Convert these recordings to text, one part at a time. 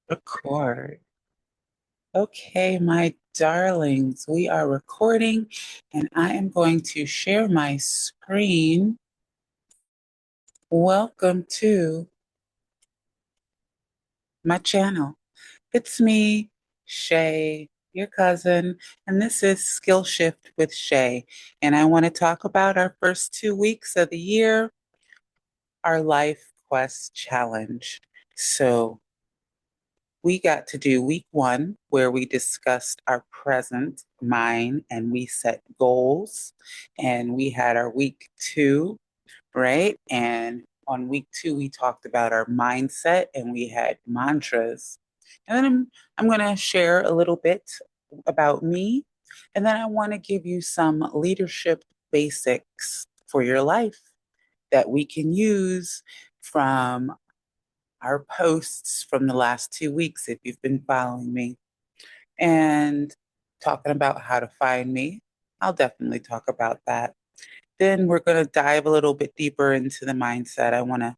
Record. Okay, my darlings, we are recording and I am going to share my screen. Welcome to my channel. It's me, Shay, your cousin, and this is Skill Shift with Shay. And I want to talk about our first 2 weeks of the year, our Life Quest Challenge. So we got to do week one, where we discussed our present mind and we set goals. And we had our week two, right? And on week two, we talked about our mindset and we had mantras. And then I'm going to share a little bit about me. And then I want to give you some leadership basics for your life that we can use from our posts from the last 2 weeks if you've been following me and talking about how to find me. I'll definitely talk about that. Then we're going to dive a little bit deeper into the mindset. I want to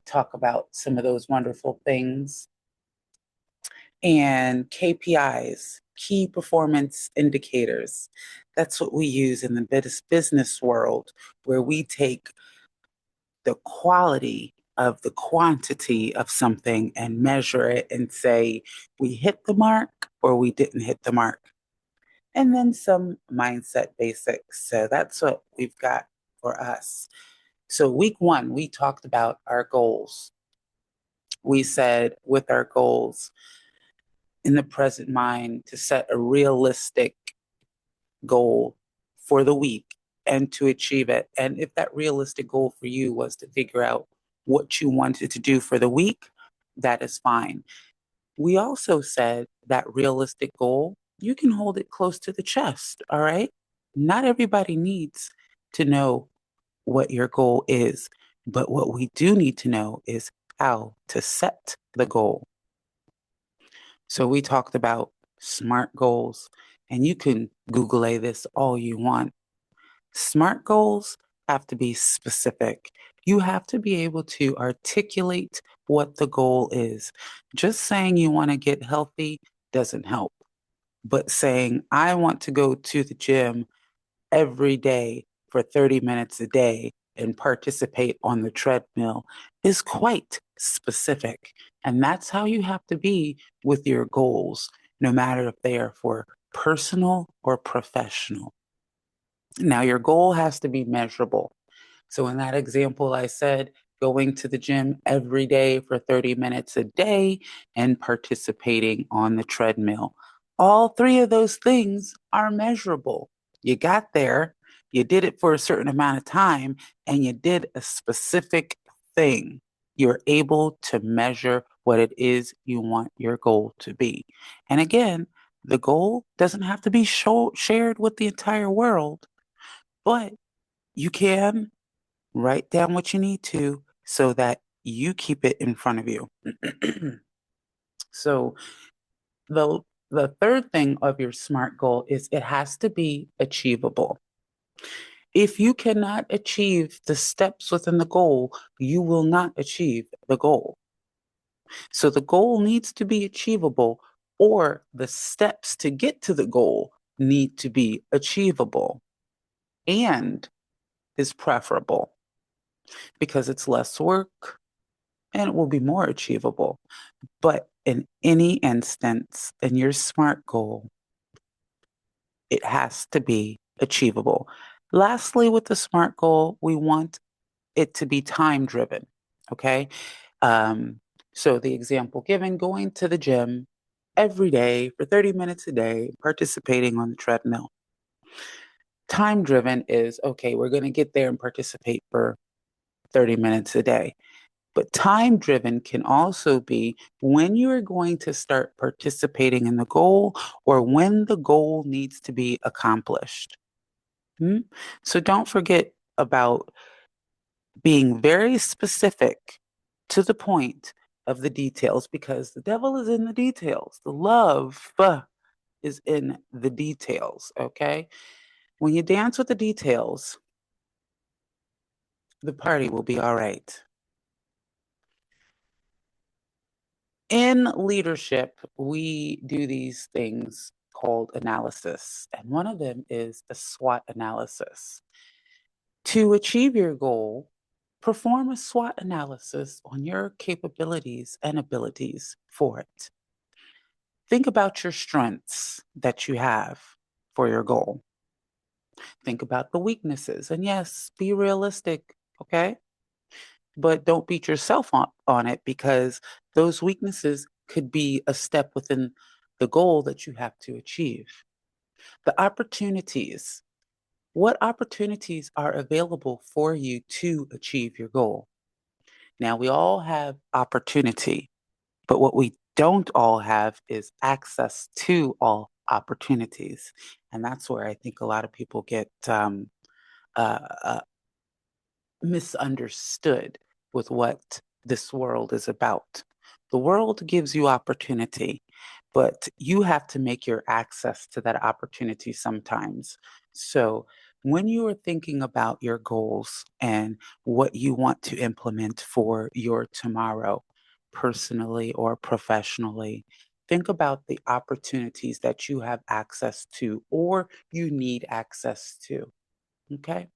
talk about some of those wonderful things and KPIs, key performance indicators. That's what we use in the business world, where we take the quality of the quantity of something and measure it and say we hit the mark or we didn't hit the mark. And then some mindset basics. So that's what we've got for us. So, week one, we talked about our goals. We said with our goals in the present mind to set a realistic goal for the week and to achieve it. And if that realistic goal for you was to figure out what you wanted to do for the week, that is fine. We also said that realistic goal, you can hold it close to the chest, all right? Not everybody needs to know what your goal is, but what we do need to know is how to set the goal. So we talked about SMART goals, and you can Google this all you want. SMART goals have to be specific. You have to be able to articulate what the goal is. Just saying you want to get healthy doesn't help. But saying, I want to go to the gym every day for 30 minutes a day and participate on the treadmill is quite specific. And that's how you have to be with your goals, no matter if they are for personal or professional. Now, your goal has to be measurable. So, in that example, I said going to the gym every day for 30 minutes a day and participating on the treadmill. All three of those things are measurable. You got there, you did it for a certain amount of time, and you did a specific thing. You're able to measure what it is you want your goal to be. And again, the goal doesn't have to be shared with the entire world, but you can write down what you need to so that you keep it in front of you. So the the third thing of your SMART goal is it has to be achievable. If you cannot achieve the steps within the goal, you will not achieve the goal. So the goal needs to be achievable, or the steps to get to the goal need to be achievable and is preferable because it's less work and it will be more achievable. But in any instance, in your SMART goal, it has to be achievable. Lastly, with the SMART goal, we want it to be time driven. Okay. Um, so the example given, going to the gym every day for 30 minutes a day, participating on the treadmill. Time driven is okay, we're going to get there and participate for 30 minutes a day. But time driven can also be when you are going to start participating in the goal or when the goal needs to be accomplished. Hmm? So don't forget about being very specific to the point of the details because the devil is in the details. The love is in the details, okay? When you dance with the details, the party will be all right. In leadership, we do these things called analysis, and one of them is a SWOT analysis. To achieve your goal, perform a SWOT analysis on your capabilities and abilities for it. Think about your strengths that you have for your goal. Think about the weaknesses. And yes, be realistic, okay? But don't beat yourself on it because those weaknesses could be a step within the goal that you have to achieve. The opportunities. What opportunities are available for you to achieve your goal? Now, we all have opportunity, but what we don't all have is access to all opportunities. And that's where I think a lot of people get uh, uh, misunderstood with what this world is about. The world gives you opportunity, but you have to make your access to that opportunity sometimes. So, when you are thinking about your goals and what you want to implement for your tomorrow, personally or professionally, think about the opportunities that you have access to or you need access to. Okay.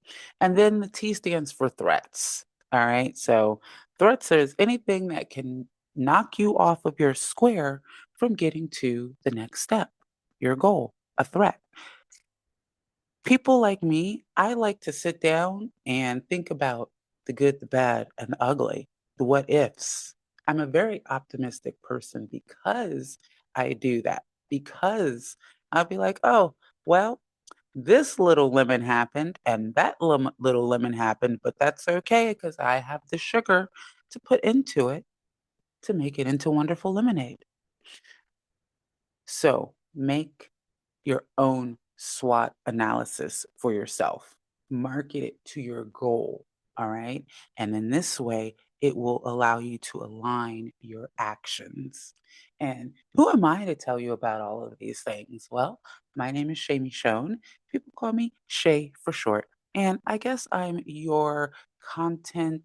And then the T stands for threats. All right. So threats is anything that can knock you off of your square from getting to the next step, your goal, a threat. People like me, I like to sit down and think about the good, the bad, and the ugly, the what ifs. I'm a very optimistic person because I do that, because I'll be like, oh, well, this little lemon happened and that little lemon happened, but that's okay because I have the sugar to put into it to make it into wonderful lemonade. So make your own SWOT analysis for yourself. Market it to your goal. All right. And in this way, it will allow you to align your actions. And who am I to tell you about all of these things? Well, my name is Shay Michonne. People call me Shay for short. And I guess I'm your content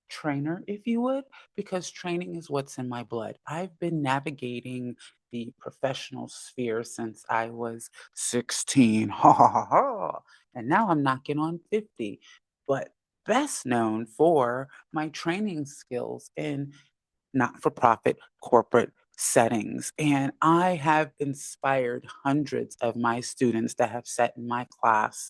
trainer, if you would, because training is what's in my blood. I've been navigating the professional sphere since I was 16. Ha ha ha ha. And now I'm knocking on 50. But best known for my training skills in not for profit corporate settings. And I have inspired hundreds of my students that have sat in my class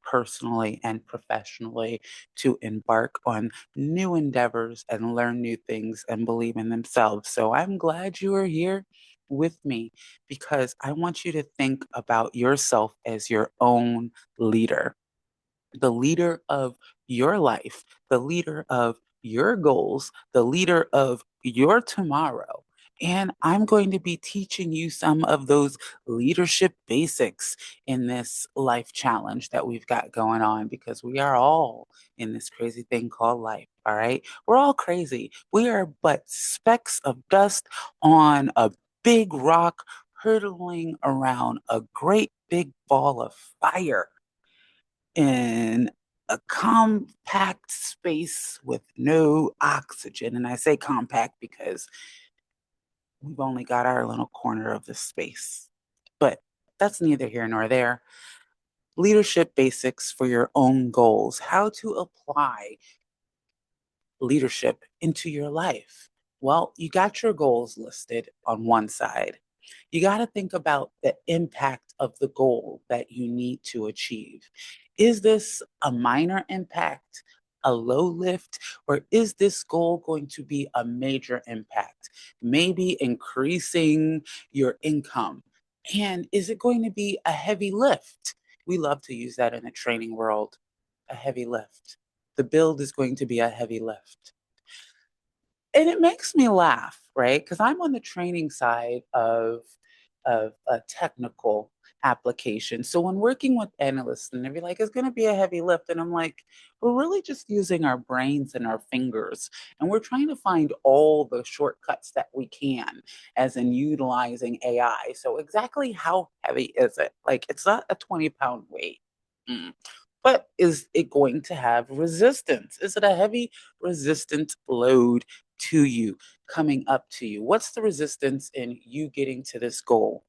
personally and professionally to embark on new endeavors and learn new things and believe in themselves. So I'm glad you are here with me because I want you to think about yourself as your own leader, the leader of your life, the leader of your goals, the leader of your tomorrow. And I'm going to be teaching you some of those leadership basics in this life challenge that we've got going on because we are all in this crazy thing called life. All right. We're all crazy. We are but specks of dust on a big rock hurtling around a great big ball of fire in a compact space with no oxygen. And I say compact because we've only got our little corner of the space. But that's neither here nor there. Leadership basics for your own goals, how to apply leadership into your life. Well, you got your goals listed on one side. You got to think about the impact of the goal that you need to achieve. Is this a minor impact, a low lift, or is this goal going to be a major impact? Maybe increasing your income. And is it going to be a heavy lift? We love to use that in the training world, a heavy lift. The build is going to be a heavy lift. And it makes me laugh, right? Because I'm on the training side of a technical application. So when working with analysts, and they'd be like, "It's going to be a heavy lift," and I'm like, "We're really just using our brains and our fingers, and we're trying to find all the shortcuts that we can, as in utilizing AI. So exactly how heavy is it? Like, it's not a 20-pound weight." Mm. But is it going to have resistance? Is it a heavy resistant load to you, coming up to you? What's the resistance in you getting to this goal?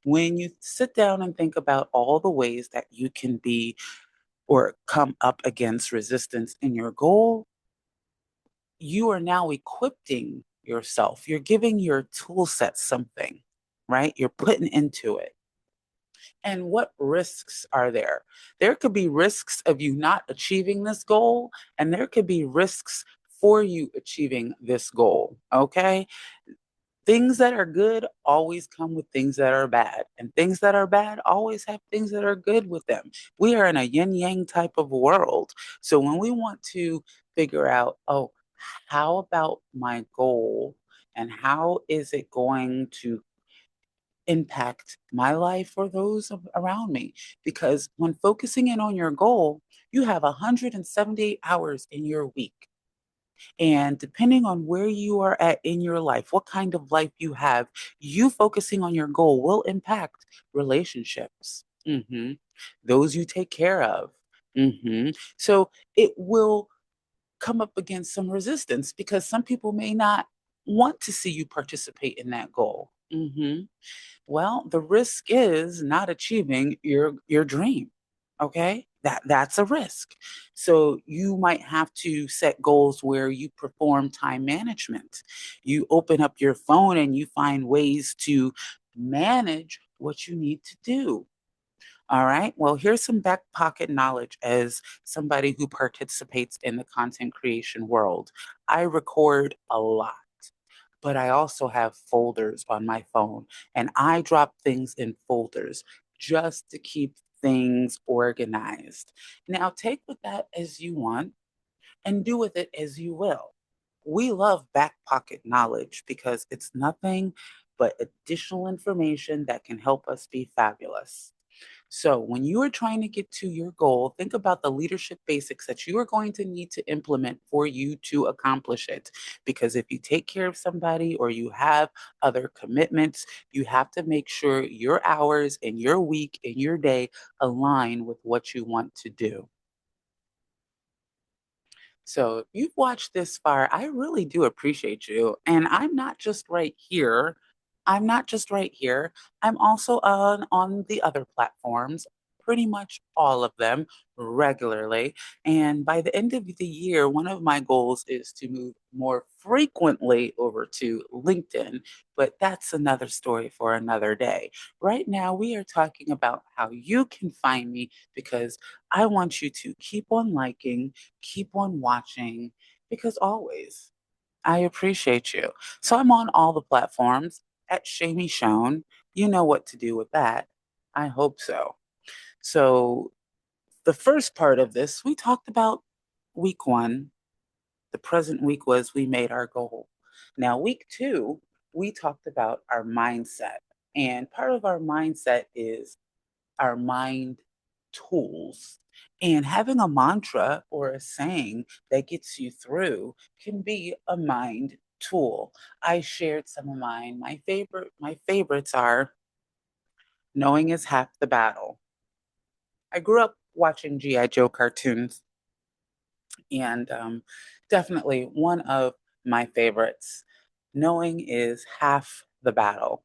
When you sit down and think about all the ways that you can be or come up against resistance in your goal, you are now equipping yourself. You're giving your tool set something, right? You're putting into it. And what risks are there? There could be risks of you not achieving this goal, and there could be risks for you achieving this goal. Okay. Things that are good always come with things that are bad, and things that are bad always have things that are good with them. We are in a yin yang type of world. So when we want to figure out, oh, how about my goal and how is it going to impact my life or those around me? Because when focusing in on your goal, you have 178 hours in your week. And depending on where you are at in your life, what kind of life you have, you focusing on your goal will impact relationships, those you take care of. So it will come up against some resistance because some people may not want to see you participate in that goal. Well, the risk is not achieving your dream. Okay? That's a risk. So you might have to set goals where you perform time management. You open up your phone and you find ways to manage what you need to do. All right. Well, here's some back pocket knowledge as somebody who participates in the content creation world. I record a lot, but I also have folders on my phone and I drop things in folders just to keep things organized. Now, take with that as you want and do with it as you will. We love back pocket knowledge because it's nothing but additional information that can help us be fabulous. So, when you are trying to get to your goal, think about the leadership basics that you are going to need to implement for you to accomplish it. Because if you take care of somebody or you have other commitments, you have to make sure your hours and your week and your day align with what you want to do. So, if you've watched this far, I really do appreciate you. And I'm not just right here. I'm not just right here. I'm also on the other platforms, pretty much all of them regularly. And by the end of the year, one of my goals is to move more frequently over to LinkedIn, but that's another story for another day. Right now, we are talking about how you can find me because I want you to keep on liking, keep on watching, because always I appreciate you. So I'm on all the platforms at Shamey Shone. You know what to do with that. I hope so. So the first part of this, we talked about week one. The present week was we made our goal. Now, week two, we talked about our mindset. And part of our mindset is our mind tools. And having a mantra or a saying that gets you through can be a mind tool. I shared some of mine. My favorites are knowing is half the battle. I grew up watching G.I. Joe cartoons, and definitely one of my favorites. Knowing is half the battle.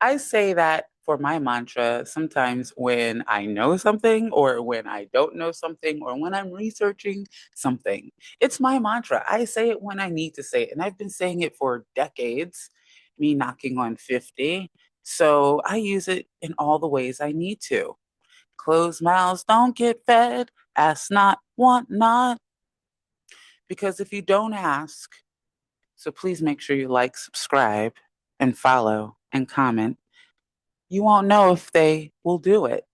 I say that for my mantra sometimes when I know something or when I don't know something or when I'm researching something. It's my mantra. I say it when I need to say it. And I've been saying it for decades, me knocking on 50. So I use it in all the ways I need to. Closed mouths don't get fed. Ask not, want not. Because if you don't ask, so please make sure you like, subscribe, and follow and comment. You won't know if they will do it.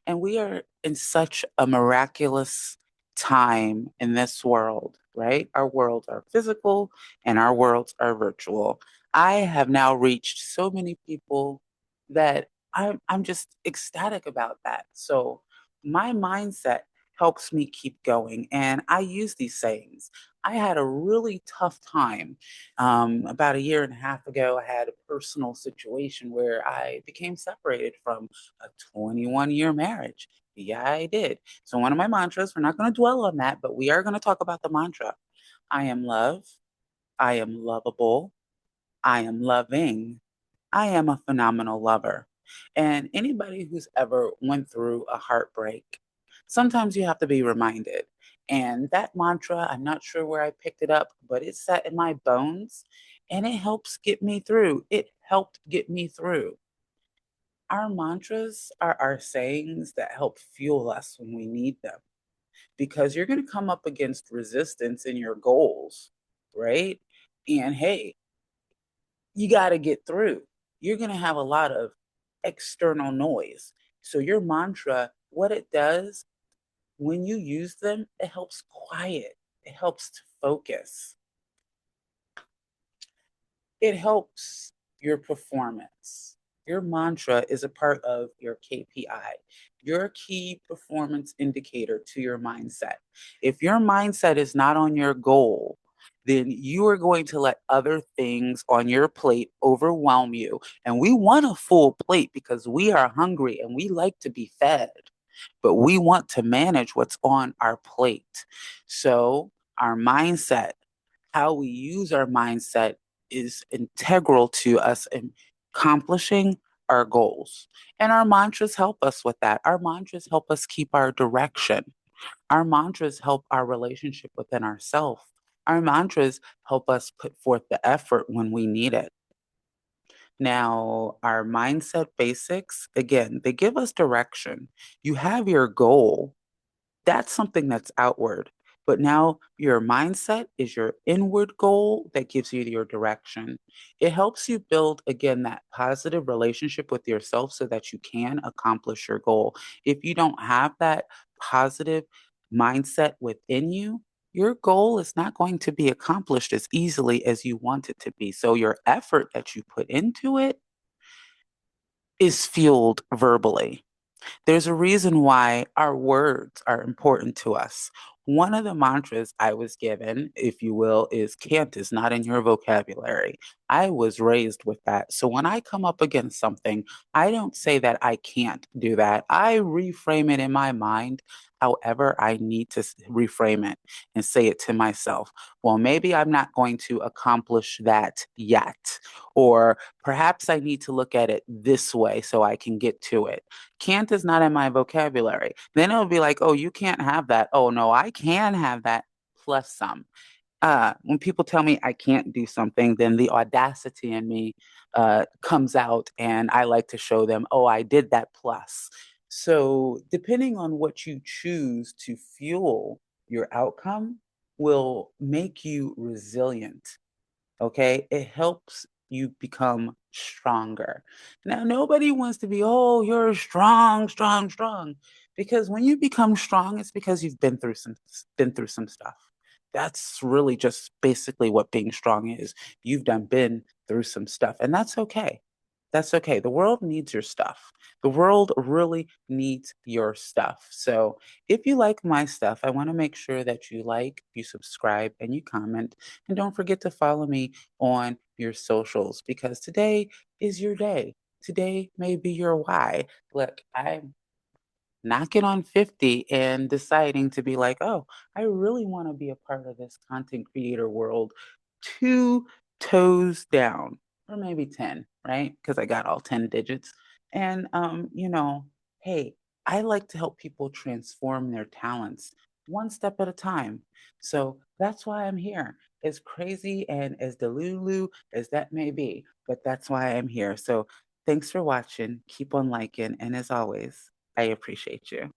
And we are in such a miraculous time in this world, right? Our worlds are physical and our worlds are virtual. I have now reached so many people that I'm just ecstatic about that. So my mindset helps me keep going. And I use these sayings. I had a really tough time. About a year and a half ago, I had a personal situation where I became separated from a 21-year marriage. Yeah, I did. So one of my mantras, we're not going to dwell on that, but we are going to talk about the mantra. I am love. I am lovable. I am loving. I am a phenomenal lover. And anybody who's ever went through a heartbreak, sometimes you have to be reminded. And that mantra, I'm not sure where I picked it up, but it's set in my bones and it helps get me through. It helped get me through. Our mantras are our sayings that help fuel us when we need them because you're going to come up against resistance in your goals, right? And hey, you got to get through. You're going to have a lot of external noise. So, your mantra, what it does when you use them, it helps quiet, it helps to focus, it helps your performance. Your mantra is a part of your KPI, your key performance indicator to your mindset. If your mindset is not on your goal, then you are going to let other things on your plate overwhelm you. And we want a full plate because we are hungry and we like to be fed, but we want to manage what's on our plate. So, our mindset, how we use our mindset is integral to us in accomplishing our goals. And our mantras help us with that. Our mantras help us keep our direction. Our mantras help our relationship within ourselves. Our mantras help us put forth the effort when we need it. Now, our mindset basics, again, they give us direction. You have your goal, that's something that's outward. But now your mindset is your inward goal that gives you your direction. It helps you build, again, that positive relationship with yourself so that you can accomplish your goal. If you don't have that positive mindset within you, your goal is not going to be accomplished as easily as you want it to be. So, your effort that you put into it is fueled verbally. There's a reason why our words are important to us. One of the mantras I was given, if you will, is can't is not in your vocabulary. I was raised with that. So when I come up against something, I don't say that I can't do that. I reframe it in my mind. However, I need to reframe it and say it to myself. Well, maybe I'm not going to accomplish that yet. Or perhaps I need to look at it this way so I can get to it. Can't is not in my vocabulary. Then it'll be like, oh, you can't have that. Oh, no, I can have that plus some. When people tell me I can't do something, then the audacity in me comes out, and I like to show them, oh, I did that plus. So, depending on what you choose to fuel your outcome, will make you resilient. Okay. It helps you become stronger. Now, nobody wants to be, oh, you're strong, strong, strong. Because when you become strong, it's because you've been through some stuff. That's really just basically what being strong is. You've done been through some stuff, and that's okay. That's okay. The world needs your stuff. The world really needs your stuff. So, if you like my stuff, I want to make sure that you like, you subscribe, and you comment. And don't forget to follow me on your socials because today is your day. Today may be your why. Look, I'm knocking on 50 and deciding to be like, oh, I really want to be a part of this content creator world. 2 toes down, or maybe 10, right? Because I got all 10 digits. And, hey, I like to help people transform their talents one step at a time. So that's why I'm here. As crazy and as delulu as that may be, but that's why I'm here. So thanks for watching. Keep on liking. And as always, I appreciate you.